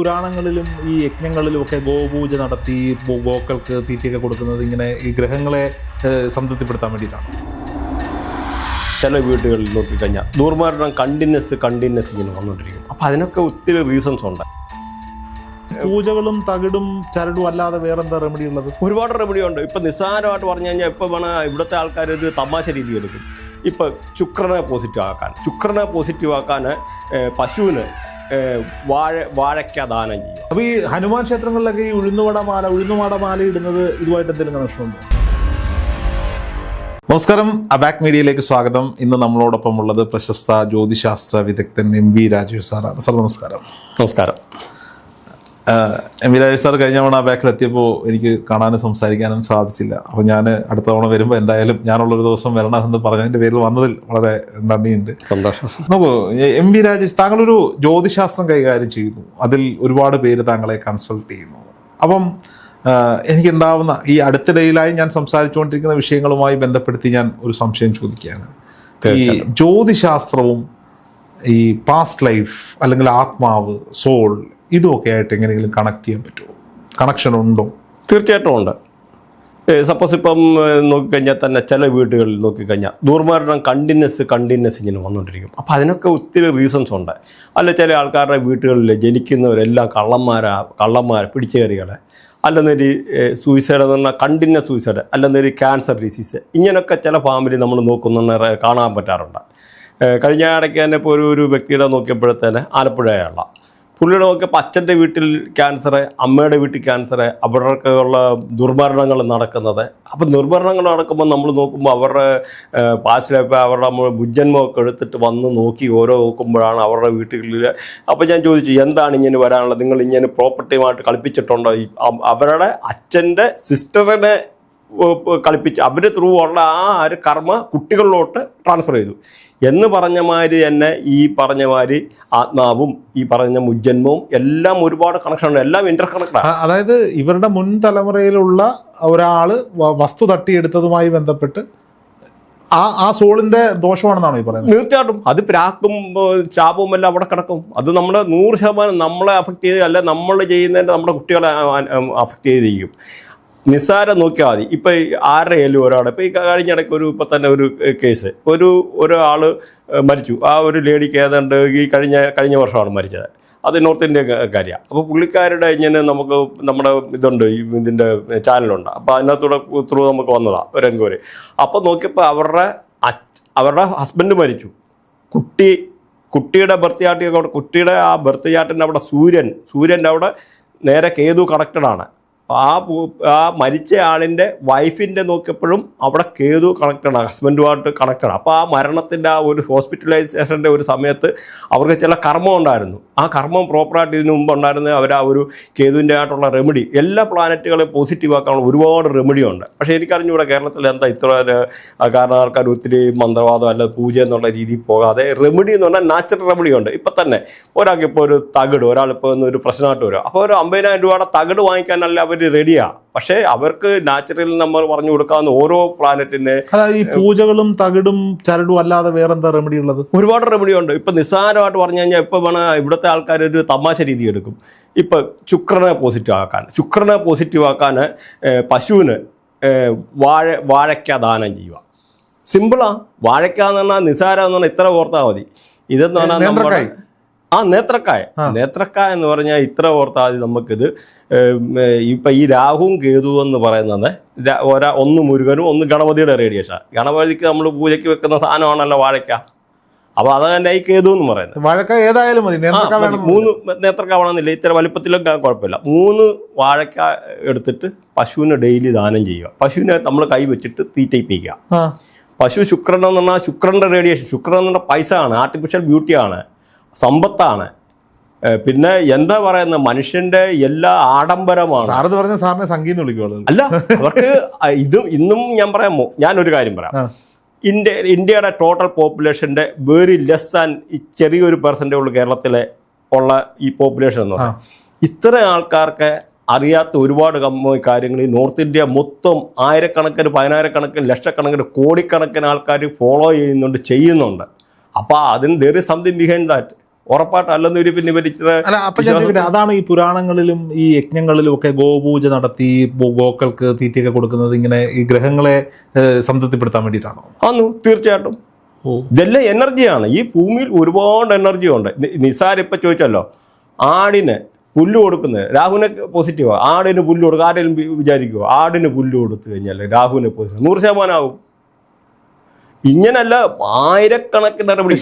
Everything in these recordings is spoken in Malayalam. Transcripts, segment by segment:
പുരാണങ്ങളിലും ഈ യജ്ഞങ്ങളിലും ഒക്കെ ഗോപൂജ നടത്തി ഗോക്കൾക്ക് തീറ്റയൊക്കെ കൊടുക്കുന്നത് ഇങ്ങനെ ഈ ഗ്രഹങ്ങളെ സംതൃപ്തിപ്പെടുത്താൻ വേണ്ടിയിട്ടാണ്. ചില വീടുകളിൽ നോക്കിക്കഴിഞ്ഞാൽ ദുർമരണം കണ്ടിന്യൂസ് ഇങ്ങനെ വന്നുകൊണ്ടിരിക്കും. അപ്പം അതിനൊക്കെ ഒത്തിരി റീസൺസ് ഉണ്ട്. പൂജകളും തകിടും ചരടും അല്ലാതെ വേറെന്താ റെമഡി ഉള്ളത്? ഒരുപാട് റെമഡി ഉണ്ട്. ഇപ്പം നിസ്സാരമായിട്ട് പറഞ്ഞു കഴിഞ്ഞാൽ ഇപ്പം വേണം ഇവിടുത്തെ ആൾക്കാർ ഒരു തമാശ രീതി എടുക്കും. ഇപ്പം ശുക്രനെ പോസിറ്റീവ് ആക്കാൻ പശുവിന് വാഴയ്ക്ക ദാനം ചെയ്യും. അപ്പോൾ ഈ ഹനുമാൻ ക്ഷേത്രങ്ങളിലൊക്കെ ഈ ഉഴുന്നുമാടമാല ഇടുന്നത് ഇതുമായിട്ട് എന്തെങ്കിലും കണക്ഷനുണ്ടോ? നമസ്കാരം, അബാക് മീഡിയയിലേക്ക് സ്വാഗതം. ഇന്ന് നമ്മളോടൊപ്പം ഉള്ളത് പ്രശസ്ത ജ്യോതിശാസ്ത്ര വിദഗ്ധൻ എം വി രാജേഷ് സാറാണ്. സാർ നമസ്കാരം. നമസ്കാരം. എം വി രാജേഷ് സാർ കഴിഞ്ഞ തവണ അബാക്കിലെത്തിയപ്പോൾ എനിക്ക് കാണാനും സംസാരിക്കാനും സാധിച്ചില്ല. അപ്പോൾ ഞാൻ അടുത്ത തവണ വരുമ്പോൾ എന്തായാലും ഞാനുള്ളൊരു ദിവസം വരണമെന്ന് പറഞ്ഞതിൻ്റെ പേരിൽ വന്നതിൽ വളരെ നന്ദിയുണ്ട്. സന്തോഷം. നോക്കൂ, എം വി രാജേഷ്, താങ്കളൊരു ജ്യോതിശാസ്ത്രം കൈകാര്യം ചെയ്യുന്നു. അതിൽ ഒരുപാട് പേര് താങ്കളെ കൺസൾട്ട് ചെയ്യുന്നു. അപ്പം എനിക്കുണ്ടാവുന്ന ഈ അടുത്തിടയിലായി ഞാൻ സംസാരിച്ചുകൊണ്ടിരിക്കുന്ന വിഷയങ്ങളുമായി ബന്ധപ്പെടുത്തി ഞാൻ ഒരു സംശയം ചോദിക്കുകയാണ്. ഈ ജ്യോതിശാസ്ത്രവും ഈ പാസ്റ്റ് ലൈഫ് അല്ലെങ്കിൽ ആത്മാവ്, സോൾ, ഇതുമൊക്കെ ആയിട്ട് എങ്ങനെയെങ്കിലും കണക്ട് ചെയ്യാൻ പറ്റുമോ? കണക്ഷൻ ഉണ്ടോ? തീർച്ചയായിട്ടും ഉണ്ട്. സപ്പോസ് ഇപ്പം നോക്കിക്കഴിഞ്ഞാൽ തന്നെ ചില വീടുകളിൽ നോക്കിക്കഴിഞ്ഞാൽ ദുർമരണം കണ്ടിന്യൂസ് ഇങ്ങനെ വന്നുകൊണ്ടിരിക്കും. അപ്പം അതിനൊക്കെ ഒത്തിരി റീസൺസ് ഉണ്ട്. അല്ല, ചില ആൾക്കാരുടെ വീടുകളിൽ ജനിക്കുന്നവരെല്ലാം കള്ളന്മാർ പിടിച്ചേറികളെ, അല്ലെന്നൊരു സൂയിസൈഡ് എന്ന് പറഞ്ഞാൽ കണ്ടിന്യൂസ് സൂയിസൈഡ്, അല്ലെന്നൊരു ക്യാൻസർ ഡിസീസ്, ഇങ്ങനെയൊക്കെ ചില ഫാമിലി നമ്മൾ നോക്കുന്ന കാണാൻ പറ്റാറുണ്ട്. കഴിഞ്ഞ ഇടയ്ക്ക് തന്നെ ഇപ്പോൾ ഒരു വ്യക്തിയുടെ നോക്കിയപ്പോഴത്തേന് ആലപ്പുഴയുള്ള പുള്ളിയുടെ നോക്കിയപ്പോൾ അച്ഛൻ്റെ വീട്ടിൽ ക്യാൻസർ, അമ്മയുടെ വീട്ടിൽ ക്യാൻസർ, അവിടെയൊക്കെയുള്ള ദുർമരണങ്ങൾ നടക്കുന്നത്. അപ്പം ദുർമരണങ്ങൾ നടക്കുമ്പോൾ നമ്മൾ നോക്കുമ്പോൾ അവരുടെ പാസ്റ്റിലപ്പോൾ അവരുടെ മുജ്ജന്മമൊക്കെ എടുത്തിട്ട് വന്ന് നോക്കി ഓരോ നോക്കുമ്പോഴാണ് അവരുടെ വീട്ടുകളിൽ. അപ്പോൾ ഞാൻ ചോദിച്ചു, എന്താണ് ഇങ്ങനെ വരാനുള്ളത്? നിങ്ങൾ ഇങ്ങനെ പ്രോപ്പർട്ടിയുമായിട്ട് കളിപ്പിച്ചിട്ടുണ്ടോ? അവരുടെ അച്ഛൻ്റെ സിസ്റ്ററിനെ കളിപ്പിച്ച് അവർ ത്രൂ ഉള്ള ആ ഒരു കർമ്മ കുട്ടികളിലോട്ട് ട്രാൻസ്ഫർ ചെയ്തു എന്ന് പറഞ്ഞ മാതിരി തന്നെ ഈ പറഞ്ഞ മാതിരി ആത്മാവും ഈ പറഞ്ഞ മുജ്ജന്മവും എല്ലാം ഒരുപാട് കണക്ഷനുണ്ട്, എല്ലാം ഇന്റർ കണക്റ്റാണ്. അതായത് ഇവരുടെ മുൻ തലമുറയിലുള്ള ഒരാള് വസ്തു തട്ടിയെടുത്തതുമായി ബന്ധപ്പെട്ട് ആ സോളിന്റെ ദോഷമാണെന്നാണോ ഈ പറയുന്നത്? തീർച്ചയായിട്ടും അത് പ്രാക്കും ശാപവും എല്ലാം അവിടെ കിടക്കും. അത് നമ്മുടെ 100% നമ്മളെ അഫക്റ്റ് ചെയ്ത്, അല്ല നമ്മൾ ചെയ്യുന്നതിൻ്റെ നമ്മുടെ കുട്ടികളെ അഫക്റ്റ് ചെയ്തിരിക്കും. നിസ്സാരം നോക്കിയാൽ മതി. ഇപ്പം ആരുടെ ഏലും ഒരാളെ ഇപ്പം ഈ കഴിഞ്ഞിടയ്ക്ക് ഇപ്പം തന്നെ ഒരു കേസ്, ഒരാൾ മരിച്ചു. ആ ഒരു ലേഡിക്ക് ഏതാണ്ട് ഈ കഴിഞ്ഞ വർഷമാണ് മരിച്ചത്. അത് നോർത്ത് ഇന്ത്യ കാര്യമാണ്. അപ്പോൾ പുള്ളിക്കാരുടെ ഇങ്ങനെ നമ്മുടെ ഇതുണ്ട്, ഇതിൻ്റെ ചാനലുണ്ട്. അപ്പോൾ അതിനകത്തൂടെ ത്രൂ നമുക്ക് വന്നതാണ് ഒരു എൻക്വയറി. അപ്പോൾ നോക്കിയപ്പോൾ അവരുടെ ഹസ്ബൻഡ് മരിച്ചു. കുട്ടിയുടെ ബർത്ത് ചാർട്ട്, കുട്ടിയുടെ ആ ബർത്ത് ചാർട്ടിൻ്റെ അവിടെ സൂര്യൻ്റെ അവിടെ നേരെ കേതു കണക്റ്റഡാണ്. ആ മരിച്ച ആളിൻ്റെ വൈഫിൻ്റെ നോക്കിയപ്പോഴും അവിടെ കേതു കണക്റ്റഡാണ്, ഹസ്ബൻഡുമായിട്ട് കണക്റ്റഡ്. അപ്പോൾ ആ മരണത്തിൻ്റെ ആ ഒരു ഹോസ്പിറ്റലൈസേഷൻ്റെ ഒരു സമയത്ത് അവർക്ക് ചില കർമ്മം ഉണ്ടായിരുന്നു. ആ കർമ്മം പ്രോപ്പറായിട്ട് ഇതിനു മുമ്പ് ഉണ്ടായിരുന്നത് അവർ ആ ഒരു കേതുവിൻ്റെ ആയിട്ടുള്ള റെമഡി, എല്ലാ പ്ലാനറ്റുകളെ പോസിറ്റീവ് ആക്കാനുള്ള ഒരുപാട് റെമഡി ഉണ്ട്. പക്ഷേ എനിക്കറിഞ്ഞൂടെ കേരളത്തിൽ എന്താ ഇത്ര, കാരണം ആൾക്കാർ ഒത്തിരി മന്ത്രവാദം അല്ല പൂജ എന്നുള്ള രീതിയിൽ പോകാതെ റെമഡി എന്ന് പറഞ്ഞാൽ നാച്ചുറൽ റെമഡി ഉണ്ട്. ഇപ്പം തന്നെ ഒരാൾക്ക് ഇപ്പോൾ ഒരു തകിട്, ഒരാളിപ്പോൾ ഒരു പ്രശ്നമായിട്ട് വരും, അപ്പോൾ ഒരു 50,000 രൂപയുടെ തകിട് വാങ്ങിക്കാനല്ല അവർ റെഡിയാണ്. പക്ഷേ അവർക്ക് നാച്ചുറൽ നമ്മൾ പറഞ്ഞു കൊടുക്കാവുന്ന ഓരോ പ്ലാനറ്റിന് ഈ പൂജകളും തകിടും ചരടും അല്ലാതെ വേറെന്താ റെമഡി ഉള്ളത്? ഒരുപാട് റെമഡി ഉണ്ട്. ഇപ്പം നിസ്സാരമായിട്ട് പറഞ്ഞു കഴിഞ്ഞാൽ ഇപ്പം വേണം ഇവിടുത്തെ ആൾക്കാർ ഒരു തമാശ രീതി എടുക്കും. ഇപ്പം ശുക്രനെ പോസിറ്റീവ് ആക്കാൻ പശുവിന് വാഴയ്ക്ക ദാനം ചെയ്യുക. സിമ്പിളാ. വാഴയ്ക്ക എന്ന് പറഞ്ഞാൽ നിസ്സാരം എന്ന് പറഞ്ഞാൽ ഇത്ര ഓർത്താൽ മതി. ഇതെന്ന് പറഞ്ഞാൽ നമ്മുടെ നേത്രക്കായ എന്ന് പറഞ്ഞാൽ ഇത്ര ഓർത്താൽ മതി. നമുക്കിത് ഇപ്പം ഈ രാഹുവും കേതു എന്ന് പറയുന്നത് ഒന്ന് മുരുകനും ഒന്ന് ഗണപതിയുടെ റേഡിയേഷൻ. ഗണപതിക്ക് നമ്മൾ പൂജയ്ക്ക് വെക്കുന്ന സാധനമാണല്ലോ വാഴയ്ക്ക. അപ്പോൾ അത് തന്നെ ഈ കേതു എന്ന് പറയുന്നത്. വാഴക്ക ഏതായാലും മതി, 3 നേത്രക്ക വേണമെന്നില്ല, ഇത്ര വലിപ്പത്തിലൊക്കെ കുഴപ്പമില്ല. 3 വാഴക്ക എടുത്തിട്ട് പശുവിന് ഡെയിലി ദാനം ചെയ്യുക. പശുവിനെ നമ്മൾ കൈ വെച്ചിട്ട് തീറ്റയിപ്പിക്കുക. പശു ശുക്രൻ എന്ന് പറഞ്ഞാൽ ശുക്രൻ്റെ റേഡിയേഷൻ, ശുക്രൻ എന്ന് പറഞ്ഞാൽ പൈസ ആണ്, ആർട്ടിഫിഷ്യൽ ബ്യൂട്ടിയാണ്, സമ്പത്താണ്. പിന്നെ എന്താ പറയുന്നത്, മനുഷ്യന്റെ എല്ലാ ആഡംബരമാണ്. അല്ല, അവർക്ക് ഇന്നും ഞാനൊരു കാര്യം പറയാം. ഇന്ത്യയുടെ ടോട്ടൽ പോപ്പുലേഷൻ്റെ വെരി ലെസ് ആൻഡ് ചെറിയൊരു പെർസെൻറ്റേ ഉള്ളൂ കേരളത്തിലെ ഉള്ള ഈ പോപ്പുലേഷൻ എന്ന് പറഞ്ഞാൽ. ഇത്ര ആൾക്കാർക്ക് അറിയാത്ത ഒരുപാട് കാര്യങ്ങൾ ഈ നോർത്ത് ഇന്ത്യ മൊത്തം ആയിരക്കണക്കിന്, 10,000-കണക്കിന്, ലക്ഷക്കണക്കിന്, കോടിക്കണക്കിന് ആൾക്കാർ ഫോളോ ചെയ്യുന്നുണ്ട്. അപ്പോൾ അതിന് there is something behind that. ഉറപ്പായിട്ട് അല്ലെന്ന് ഒരു പിന്നെ ഇവരിച്ചിട്ട് അല്ല അപ്പൊ ഞാൻ ചോദിക്കട്ടെ, അതാണ് ഈ പുരാണങ്ങളിലും ഈ യജ്ഞങ്ങളിലും ഒക്കെ ഗോപൂജ നടത്തി ഗോക്കൾക്ക് തീറ്റയൊക്കെ കൊടുക്കുന്നത് ഇങ്ങനെ ഈ ഗ്രഹങ്ങളെ സംതൃപ്തിപ്പെടുത്താൻ വേണ്ടിയിട്ടാണോ? ആന്നു, തീർച്ചയായിട്ടും. ഇതെല്ലാം എനർജിയാണ്. ഈ ഭൂമിയിൽ ഒരുപാട് എനർജി ഉണ്ട്. നിസാർ ഇപ്പൊ ചോദിച്ചല്ലോ, ആടിന് പുല്ല് കൊടുക്കുന്നത് രാഹുവിന് പോസിറ്റീവാ. ആടിന് പുല്ല് കൊടുക്കുക, ആരെങ്കിലും വിചാരിക്കുമോ ആടിന് പുല്ല് കൊടുത്തു കഴിഞ്ഞാൽ രാഹുവിന് പോസിറ്റീവ് 100% ആവും. ഇങ്ങനല്ല, ആയിരക്കണക്കിന് നടപടി.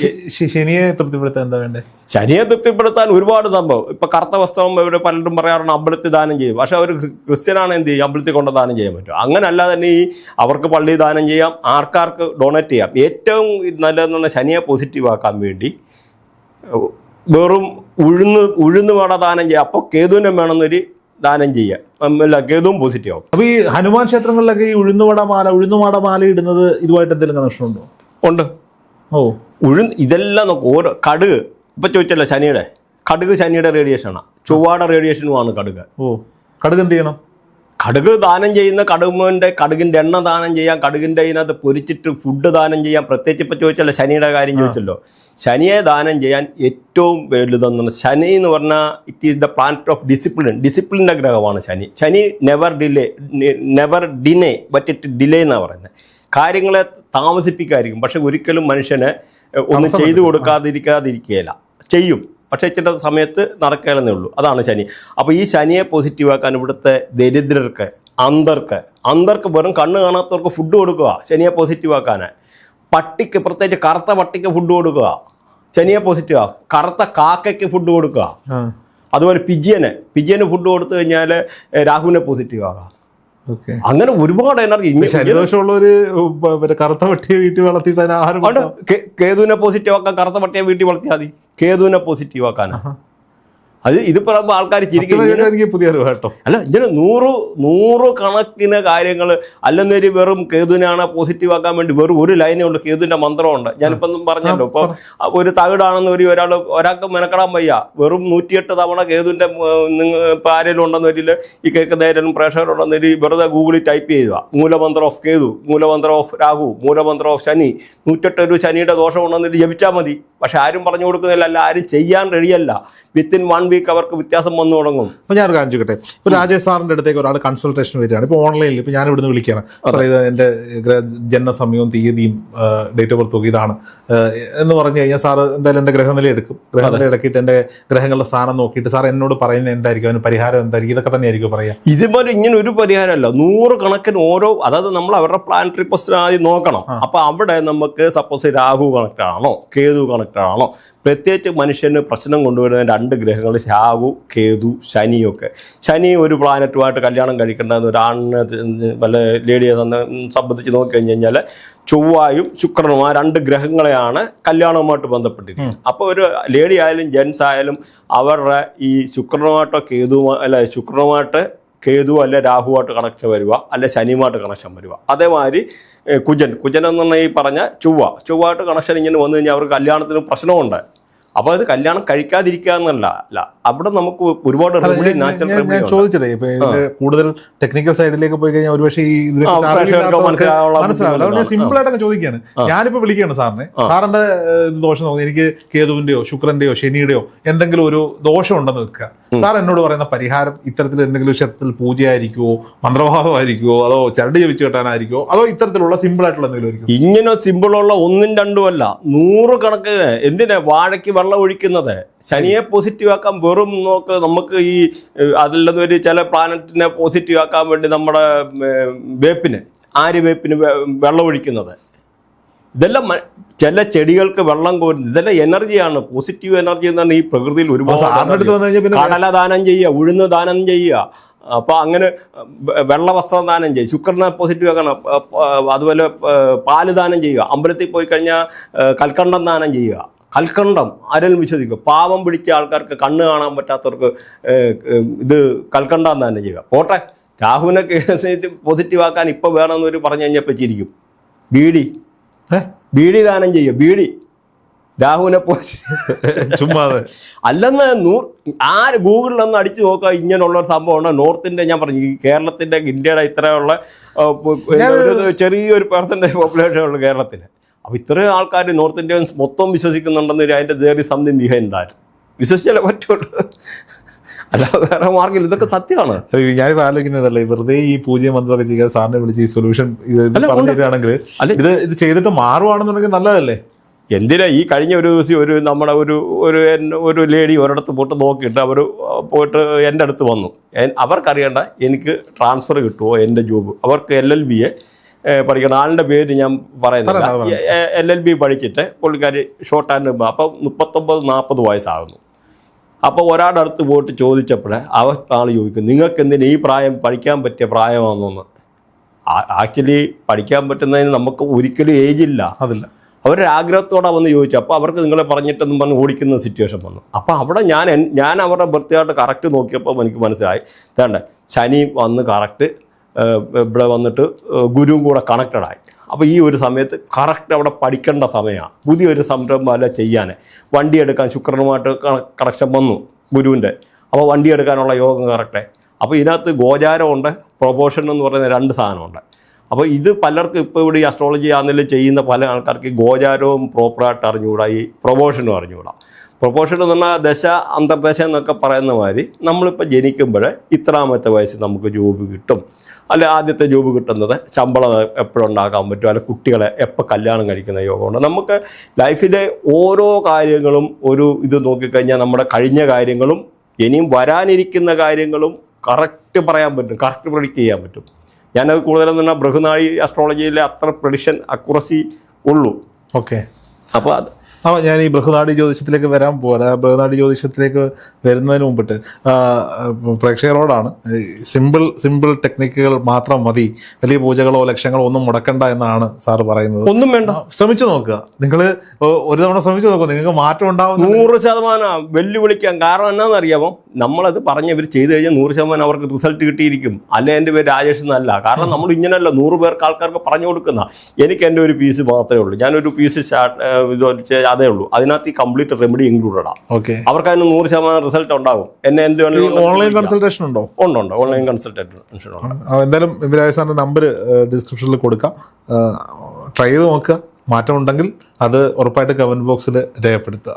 ശനിയെ തൃപ്തിപ്പെടുത്താൻ എന്താ വേണ്ടേ? ശനിയെ തൃപ്തിപ്പെടുത്താൻ ഒരുപാട് സംഭവം. ഇപ്പൊ കറുത്ത വസ്ത്രം ഇവർ പലരും പറയാറുണ്ട് അമ്പലത്തിൽ ദാനം ചെയ്യും. പക്ഷെ അവർ ക്രിസ്ത്യനാണ്, എന്ത് ചെയ്യും? അമ്പലത്തിൽ കൊണ്ട് ദാനം ചെയ്യാൻ പറ്റും. അങ്ങനല്ല തന്നെ ഈ അവർക്ക് പള്ളി ദാനം ചെയ്യാം, ആർക്കാർക്ക് ഡൊണേറ്റ് ചെയ്യാം. ഏറ്റവും നല്ലതെന്ന് പറഞ്ഞാൽ ശനിയെ പോസിറ്റീവ് ആക്കാൻ വേണ്ടി വെറും ഉഴുന്ന് വട ദാനം ചെയ്യാം. അപ്പോൾ കേതുവിനെ വേണമെന്നൊരു ദാനം ചെയ്യാം, അല്ല കേതുവും പോസിറ്റീവ് ആവും. അപ്പൊ ഈ ഹനുമാൻ ക്ഷേത്രങ്ങളിലൊക്കെ ഈ ഉഴുന്നുവട മാല ഇടുന്നത് ഇതുമായിട്ട് എന്തെങ്കിലും കണക്ഷൻ ഉണ്ടോ? ഉണ്ട്. ഇതെല്ലാം നോക്കും. ഓരോ കടുക് ഇപ്പൊ ചോദിച്ചല്ലോ, കടുക് ശനിയുടെ റേഡിയേഷനാണ്. ചൊവ്വാടെ റേഡിയേഷനുമാണ് കടുക്. കടുക് എന്ത് ചെയ്യണം? കടുക് ദാനം ചെയ്യുന്ന കടുകിൻ്റെ എണ്ണ ദാനം ചെയ്യാം, കടുകിൻ്റെ അതിനകത്ത് പൊരിച്ചിട്ട് ഫുഡ് ദാനം ചെയ്യാം. പ്രത്യേകിച്ച് ഇപ്പോൾ ചോദിച്ചല്ലോ ശനിയുടെ കാര്യം ചോദിച്ചല്ലോ, ശനിയെ ദാനം ചെയ്യാൻ ഏറ്റവും വലുതെന്ന് ശനി എന്ന് പറഞ്ഞാൽ it is the planet of ഡിസിപ്ലിൻ്റെ ഗ്രഹമാണ് Shani. Shani never deny but it delay എന്നാണ് പറയുന്നത്. കാര്യങ്ങളെ താമസിപ്പിക്കാതിരിക്കും, പക്ഷെ ഒരിക്കലും മനുഷ്യന് ഒന്നും ചെയ്തു കൊടുക്കാതിരിക്കുകയില്ല. ചെയ്യും, പക്ഷേ ഇച്ചിരി സമയത്ത് നടക്കുകയെന്നേ ഉള്ളൂ. അതാണ് ശനി. അപ്പോൾ ഈ ശനിയെ പോസിറ്റീവാക്കാൻ ഇവിടുത്തെ ദരിദ്രർക്ക്, അന്ധർക്ക് വെറും കണ്ണ് കാണാത്തവർക്ക് ഫുഡ് കൊടുക്കുക ശനിയെ പോസിറ്റീവാക്കാൻ. പട്ടിക്ക്, പ്രത്യേകിച്ച് കറുത്ത പട്ടിക്ക് ഫുഡ് കൊടുക്കുക ശനിയെ പോസിറ്റീവാ. കറുത്ത കാക്കയ്ക്ക് ഫുഡ് കൊടുക്കുക. അതുപോലെ പിജിയന് ഫുഡ് കൊടുത്തു കഴിഞ്ഞാൽ രാഹുവിനെ പോസിറ്റീവാകാം. അങ്ങനെ ഒരുപാട് എനർജി. ശനിദോഷമുള്ളവര് കറുത്ത പട്ടിയെ വീട്ടിൽ വളർത്തിയിട്ട് ആഹാരം കേതുവിനെ പോസിറ്റീവ് ആക്കാൻ കറുത്ത പട്ടിയെ വീട്ടിൽ വളർത്തിയാൽ മതി. കേതുവിനെ പോസിറ്റീവ് ആക്കാൻ ഇത് പറയുമ്പോൾ ആൾക്കാർ ചിരിക്കും. പുതിയ കേട്ടോ. അല്ല, ഇതിന് നൂറ് കണക്കിന് കാര്യങ്ങൾ. അല്ലെന്നൊരു വെറും കേതുവിനാണ് പോസിറ്റീവ് ആക്കാൻ വേണ്ടി വെറും ഒരു ലൈനേ ഉള്ളൂ. കേതുവിന്റെ മന്ത്രമുണ്ട്. ഞാനിപ്പം പറഞ്ഞല്ലോ, ഇപ്പൊ ഒരു തകിടാണെന്ന് ഒരാൾക്ക് മെനക്കെടാൻ വയ്യ. വെറും 108 തവണ കേതുവിന്റെ ഇപ്പൊ ആരെങ്കിലും ഉണ്ടെന്ന് വരില്ല, ഈ കേൾക്കുന്ന പ്രേക്ഷകരുണ്ടെന്ന് വരി, വെറുതെ ഗൂഗിളിൽ ടൈപ്പ് ചെയ്യുക മൂലമന്ത്രം ഓഫ് കേതു, മൂലമന്ത്രം ഓഫ് രാഹു, മൂലമന്ത്രം ഓഫ് ശനി. 108 ഒരു ശനിയുടെ ദോഷം ഉണ്ടെന്ന് ജപിച്ചാൽ മതി. പക്ഷെ ആരും പറഞ്ഞു കൊടുക്കുന്നില്ല, അല്ല ആരും ചെയ്യാൻ റെഡിയല്ല. വിത്തിൻ 1 വീക്ക് അവർക്ക് വ്യത്യാസം വന്നു തുടങ്ങും. അപ്പോൾ ഞാൻ കാണിച്ചോട്ടെ, ഇപ്പോൾ രാജേഷ് സാറിൻ്റെ അടുത്തേക്ക് ഒരാൾ കൺസൾട്ടേഷൻ വരികയാണ്. ഇപ്പോൾ ഓൺലൈനിൽ ഇപ്പോൾ ഞാൻ ഇവിടുന്ന് വിളിക്കുകയാണ്, സാർ ഇത് എൻ്റെ ജനനസമയവും തീയതിയും ഡേറ്റ് ഓഫ് ബർത്ത് ഇതാണ് എന്ന് പറഞ്ഞു കഴിഞ്ഞാൽ സാർ എന്തായാലും എൻ്റെ ഗ്രഹനില എടുക്കും. ഗ്രഹനില ഇടക്കിയിട്ട് എൻ്റെ ഗ്രഹങ്ങളുടെ സ്ഥാനം നോക്കിയിട്ട് സാർ എന്നോട് പറയുന്നത് എന്തായിരിക്കും, അതിന് പരിഹാരം എന്തായിരിക്കും, ഇതൊക്കെ തന്നെയായിരിക്കും പറയാം. ഇതുപോലെ ഇങ്ങനെ ഒരു പരിഹാരമല്ല, 100 കണക്കിന് ഓരോ, അതായത് നമ്മൾ അവരുടെ പ്ലാനറ്ററി പൊസിഷൻ ആദ്യം നോക്കണം. അപ്പോൾ അവിടെ നമുക്ക് സപ്പോസ് രാഹു കണക്റ്റഡ് ആണോ, കേതു കണക്റ്റഡ് ആണോ. പ്രത്യേകിച്ച് മനുഷ്യന് പ്രശ്നം കൊണ്ടുവരുന്ന 2 ഗ്രഹങ്ങൾ രാഹു, കേതു, ശനിയൊക്കെ. ശനി ഒരു പ്ലാനറ്റുമായിട്ട് കല്യാണം കഴിക്കേണ്ടതെന്ന് ഒരാണിനെ വല്ല ലേഡിയെ സംബന്ധിച്ച് നോക്കിക്കഴിഞ്ഞ് കഴിഞ്ഞാൽ ചൊവ്വായും ശുക്രനും ആ 2 ഗ്രഹങ്ങളെയാണ് കല്യാണവുമായിട്ട് ബന്ധപ്പെട്ടിരിക്കുന്നത്. അപ്പോൾ ഒരു ലേഡി ആയാലും ജെൻസ് ആയാലും അവരുടെ ഈ ശുക്രനുമായിട്ടോ ശുക്രനുമായിട്ട് കേതു അല്ലെ രാഹുവായിട്ട് കണക്ഷൻ വരിക, അല്ലെ ശനിയുമായിട്ട് കണക്ഷൻ വരിക. അതേമാതിരി കുജൻ എന്ന് പറഞ്ഞാൽ ഈ പറഞ്ഞ ചൊവ്വായിട്ട് കണക്ഷൻ ഇങ്ങനെ വന്നു കഴിഞ്ഞാൽ അവർക്ക് കല്യാണത്തിന് പ്രശ്നമുണ്ട്. അപ്പോൾ അത് കല്യാണം കഴിക്കാതിരിക്കുക എന്നല്ല, അവിടെ നമുക്ക് ഒരുപാട് ചോദിച്ചതേ, ഇപ്പൊ കൂടുതൽ ടെക്നിക്കൽ സൈഡിലേക്ക് പോയി കഴിഞ്ഞാൽ ഒരുപക്ഷെ മനസ്സിലാവില്ല. സിമ്പിൾ ആയിട്ടൊക്കെ ചോദിക്കുകയാണ്. ഞാനിപ്പോ വിളിക്കുകയാണ് സാറിനെ, സാറിന്റെ ദോഷം നോക്കി എനിക്ക് കേതുവിന്റെയോ ശുക്രന്റെയോ ശനിയുടെയോ എന്തെങ്കിലും ഒരു ദോഷം ഉണ്ടെന്ന് വെക്കുക. സാർ എന്നോട് പറയുന്ന പരിഹാരം ഇത്തരത്തിൽ എന്തെങ്കിലും ക്ഷേത്രത്തിൽ പൂജയായിരിക്കുമോ, മന്ത്രവാദമായിരിക്കുമോ, അതോ ചരട് ജപിച്ചു കെട്ടാനായിരിക്കുമോ, അതോ ഇത്തരത്തിലുള്ള സിമ്പിൾ ആയിട്ടുള്ള എന്തെങ്കിലും ആയിരിക്കും? ഇങ്ങനെ സിമ്പിളുള്ള 1ഉം 2ഉം അല്ല, 100 കണക്കിന്. എന്തിനാ വാഴയ്ക്ക് വെള്ളം ഒഴിക്കുന്നത്? ശനിയെ പോസിറ്റീവ് ആക്കാൻ വെറും നോക്ക്. നമുക്ക് ഈ അതിൽ ഒരു ചില പ്ലാനറ്റിനെ പോസിറ്റീവ് ആക്കാൻ വേണ്ടി നമ്മുടെ വേപ്പിന് വെള്ളം ഒഴിക്കുന്നത്, ഇതെല്ലാം ചില ചെടികൾക്ക് വെള്ളം കോരുന്നത്, ഇതെല്ലാം എനർജിയാണ്. പോസിറ്റീവ് എനർജി എന്ന് പറഞ്ഞാൽ ഈ പ്രകൃതിയിൽ ഒരുപാട്. കടല ദാനം ചെയ്യുക, ഉഴുന്ന് ദാനം ചെയ്യുക, അപ്പോൾ അങ്ങനെ വെള്ളവസ്ത്രം ദാനം ചെയ്യുക, ശുക്രനെ പോസിറ്റീവ് ആക്കണം. അതുപോലെ പാല് ദാനം ചെയ്യുക, അമ്പലത്തിൽ പോയി കഴിഞ്ഞാൽ കൽക്കണ്ടം ദാനം ചെയ്യുക. കൽക്കണ്ടം ആരെങ്കിലും വിശ്വസിക്കുക? പാവം പിടിച്ച ആൾക്കാർക്ക്, കണ്ണ് കാണാൻ പറ്റാത്തവർക്ക് ഇത് കൽക്കണ്ടം ദാനം ചെയ്യുക. പോട്ടെ, രാഹുവിനെ പോസിറ്റീവ് ആക്കാൻ ഇപ്പോൾ വേണമെന്നൊരു പറഞ്ഞു കഴിഞ്ഞപ്പോൾ ചിരിക്കും. ബീഡി ദാനം ചെയ്യുക, ബീഡി രാഹുവിനെ ചുമ്മാതെ അല്ലെന്ന് ഗൂഗിളിലൊന്ന് അടിച്ചു നോക്കുക. ഇങ്ങനെയുള്ളൊരു സംഭവമാണ്. നോർത്ത് ഇന്ത്യ, ഞാൻ പറഞ്ഞു, ഈ കേരളത്തിൻ്റെ ഇന്ത്യയുടെ ഇത്രയുള്ള ചെറിയൊരു പെർസെൻറ്റേജ് പോപ്പുലേഷൻ ഉള്ളു കേരളത്തിൽ. അപ്പോൾ ഇത്രയും ആൾക്കാർ നോർത്ത് ഇന്ത്യൻസ് മൊത്തം വിശ്വസിക്കുന്നുണ്ടെന്ന് അതിൻ്റെ there is something behind that. വിശ്വസിച്ചാലേ പറ്റുള്ളൂ, അല്ലാതെ വേറെ മാർഗ്ഗമില്ല. ഇതൊക്കെ സത്യമാണ്. ഞാനിപ്പോൾ ആലോചിക്കുന്നതല്ലേ, വെറുതെ ഈ പൂജ്യം മന്ത്രമൊക്കെ ചെയ്യാൻ സാറിനെ വിളിച്ച് ഈ സൊല്യൂഷൻ പറഞ്ഞു തരികയാണെങ്കിൽ ഇത് ചെയ്തിട്ട് മാറുവാണെന്നുണ്ടെങ്കിൽ നല്ലതല്ലേ? എന്തിനാ ഈ കഴിഞ്ഞ ഒരു ദിവസം നമ്മുടെ ഒരു ലേഡി ഒരിടത്ത് പോയിട്ട് നോക്കിയിട്ട് അവർ പോയിട്ട് എൻ്റെ അടുത്ത് വന്നു. അവർക്കറിയണ്ട എനിക്ക് ട്രാൻസ്ഫർ കിട്ടുമോ എൻ്റെ ജോബ്. അവർക്ക് LLB പഠിക്കണം. ആളിൻ്റെ പേര് ഞാൻ പറയുന്നില്ല. LLB പഠിച്ചിട്ട് പുള്ളിക്കാരി ഷോർട്ട് ഹാൻഡ്, അപ്പം 39-40 വയസ്സാകുന്നു. അപ്പോൾ ഒരാളുടെ അടുത്ത് പോയിട്ട് ചോദിച്ചപ്പോഴേ ആൾ ചോദിക്കും, നിങ്ങൾക്ക് എന്തിനാ ഈ പ്രായം പഠിക്കാൻ പറ്റിയ പ്രായമാണെന്ന്. ആക്ച്വലി പഠിക്കാൻ പറ്റുന്നതിന് നമുക്ക് ഒരിക്കലും ഏജില്ല. അതില്ല. അവരുടെ ആഗ്രഹത്തോടെ വന്ന് ചോദിച്ചു. അപ്പോൾ അവർക്ക് നിങ്ങളെ പറഞ്ഞിട്ടെന്നും പറഞ്ഞ് ഓടിക്കുന്ന സിറ്റുവേഷൻ വന്നു. അപ്പോൾ അവിടെ ഞാൻ അവരുടെ ബർത്ത്ഡേ കറക്റ്റ് നോക്കിയപ്പോൾ എനിക്ക് മനസ്സിലായി, തേണ്ട ശനി വന്ന് കറക്റ്റ് ഇവിടെ വന്നിട്ട് ഗുരുവും കൂടെ കണക്റ്റഡായി. അപ്പോൾ ഈ ഒരു സമയത്ത് കറക്റ്റ് അവിടെ പഠിക്കേണ്ട സമയമാണ്. പുതിയൊരു സംരംഭം അല്ല ചെയ്യാൻ. വണ്ടി എടുക്കാൻ ശുക്രനുമായിട്ട് കണക്ഷൻ വന്നു ഗുരുവിൻ്റെ. അപ്പോൾ വണ്ടി എടുക്കാനുള്ള യോഗം കറക്റ്റ്. അപ്പോൾ ഇതിനകത്ത് ഗോചാരമുണ്ട്, പ്രൊപോഷൻ എന്ന് പറയുന്ന 2 സാധനമുണ്ട്. അപ്പോൾ ഇത് പലർക്കും ഇപ്പോൾ ഇവിടെ ഈ അസ്ട്രോളജി ആണെങ്കിലും ചെയ്യുന്ന പല ആൾക്കാർക്ക് ഗോചാരവും പ്രോപ്പറായിട്ട് അറിഞ്ഞുകൂടാ, ഈ പ്രൊപോഷനും അറിഞ്ഞുകൂടാ. പ്രൊപോഷൻ എന്ന് പറഞ്ഞാൽ ദശ അന്തർദശ എന്നൊക്കെ പറയുന്ന മാതിരി നമ്മളിപ്പോൾ ജനിക്കുമ്പോൾ ഇത്രാമത്തെ വയസ്സ് നമുക്ക് ജോബ് കിട്ടും, അല്ലെ ആദ്യത്തെ ജോബ് കിട്ടുന്നത്, ശമ്പളം എപ്പോഴുണ്ടാക്കാൻ പറ്റും, അല്ലെ കുട്ടികളെ എപ്പോൾ കല്യാണം കഴിക്കുന്ന യോഗമുണ്ട്. നമുക്ക് ലൈഫിലെ ഓരോ കാര്യങ്ങളും ഒരു ഇത് നോക്കിക്കഴിഞ്ഞാൽ നമ്മുടെ കഴിഞ്ഞ കാര്യങ്ങളും ഇനിയും വരാനിരിക്കുന്ന കാര്യങ്ങളും കറക്റ്റ് പറയാൻ പറ്റും, കറക്റ്റ് പ്രെഡിക്റ്റ് ചെയ്യാൻ പറ്റും. ഞാനത് കൂടുതലെന്ന് പറഞ്ഞാൽ ബൃഹനാഴി അസ്ട്രോളജിയിലെ അത്ര പ്രെഡിക്ഷൻ അക്യുറസി ഉള്ളൂ. ഓക്കെ. അപ്പോൾ അത് ഞാൻ ഈ ബൃഹനാടി ജ്യോതിഷത്തിലേക്ക് വരാൻ പോകാം. ബൃഹനാടി ജ്യോതിഷത്തിലേക്ക് വരുന്നതിന് മുമ്പിട്ട് പ്രേക്ഷകരോടാണ്, സിമ്പിൾ ടെക്നിക്കുകൾ മാത്രം മതി, വലിയ പൂജകളോ ലക്ഷ്യങ്ങളോ ഒന്നും മുടക്കണ്ട എന്നാണ് സാറ് പറയുന്നത്. ഒന്നും വേണ്ട, ശ്രമിച്ചു നോക്കുക. നിങ്ങൾ ഒരു തവണ ശ്രമിച്ചു നോക്കുക, നിങ്ങൾക്ക് മാറ്റം ഉണ്ടാവും. 100% വെല്ലുവിളിക്കാം. കാരണം എന്നാണെന്നറിയാമോ, നമ്മളത് പറഞ്ഞ് ഇവർ ചെയ്ത് കഴിഞ്ഞാൽ 100% അവർക്ക് റിസൾട്ട് കിട്ടിയിരിക്കും. അല്ലെ എൻ്റെ പേര് രാജേഷ് എന്നല്ല. കാരണം നമ്മൾ ഇങ്ങനെയല്ല 100 പേർക്ക് ആൾക്കാർക്ക് പറഞ്ഞു കൊടുക്കുന്ന. എനിക്ക് എൻ്റെ ഒരു പീസ് മാത്രമേ ഉള്ളൂ. ഞാനൊരു പീസ് അതേ ഉള്ളൂ. അതിനകത്ത് ഈ കംപ്ലീറ്റ് റെമഡി ഇൻക്ലൂഡഡ് ആണ്. അവർക്ക് അതിന് 100% റിസൾട്ട് ഉണ്ടാകും. എന്നെ എന്ത് ഓൺലൈൻ കൺസൾട്ടേഷൻ ഉണ്ടോ? ഉണ്ട്, ഓൺലൈൻ കൺസൾട്ടേഷൻ ഉണ്ട്. എന്തായാലും രാജേഷ് സാറിന്റെ നമ്പർ ഡിസ്ക്രിപ്ഷനിൽ കൊടുക്കാം. ട്രൈ ചെയ്ത് നോക്കുക. മാറ്റം ഉണ്ടെങ്കിൽ അത് ഉറപ്പായിട്ട് കമന്റ് ബോക്സിൽ രേഖപ്പെടുത്തുക.